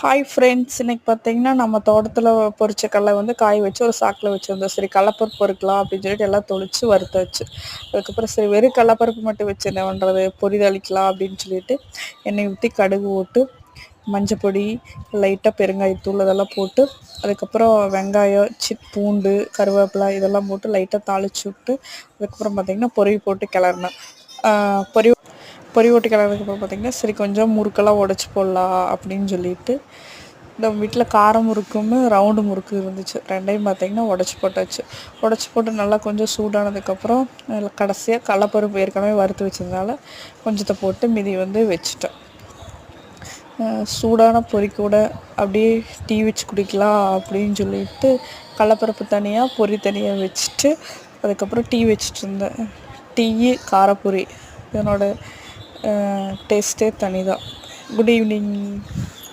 Hi friends, இன்னைக்கு பார்த்தீங்கன்னா நம்ம தோட்டத்தில் பொறிச்ச கடலை வந்து காய வச்சு ஒரு சாக்கில் வச்சுருந்தோம். சரி கடலப்பருப்பு பொறுக்கலாம் அப்படின்னு சொல்லிட்டு எல்லாம் தொளிச்சு வறுத்தாச்சு. அதுக்கப்புறம் சரி வெறும் கடலப்பருப்பு மட்டும் வச்சு என்ன பண்ணுறது, பொரிதளிக்கலாம் அப்படின்னு சொல்லிட்டு எண்ணெய் ஊற்றி கடுகு போட்டு மஞ்சள் பொடி, லைட்டாக பெருங்காயத்தூள் அதெல்லாம் போட்டு, அதுக்கப்புறம் வெங்காயம், பூண்டு, கருவேப்பிலை இதெல்லாம் போட்டு லைட்டாக தாளிச்சு விட்டு, அதுக்கப்புறம் பார்த்திங்கன்னா பொரி போட்டு கிளறினேன். பொரி ஓட்டி கிளறதுக்கப்புறம் பார்த்திங்கன்னா சரி கொஞ்சம் முறுக்கெல்லாம் உடச்சி போடலாம் அப்படின்னு சொல்லிட்டு இந்த வீட்டில் கார முறுக்குன்னு ரவுண்டு முறுக்கு இருந்துச்சு. ரெண்டையும் பார்த்திங்கன்னா உடச்சி போட்டாச்சு. உடச்சி போட்டு நல்லா கொஞ்சம் சூடானதுக்கப்புறம் அதில் கடைசியாக கடலப்பருப்பு ஏற்கனவே வறுத்து வச்சதுனால கொஞ்சத்தை போட்டு மிதி வந்து வச்சுட்டேன். சூடான பொரி கூட அப்படியே டீ வச்சு குடிக்கலாம் அப்படின்னு சொல்லிட்டு கடலப்பருப்பு தனியாக பொரி தனியாக வச்சுட்டு அதுக்கப்புறம் டீ வச்சுட்டு இருந்தேன். டீ காரப்பொரி இதனோட டேஸ்ட்டே தனி தான். Good evening.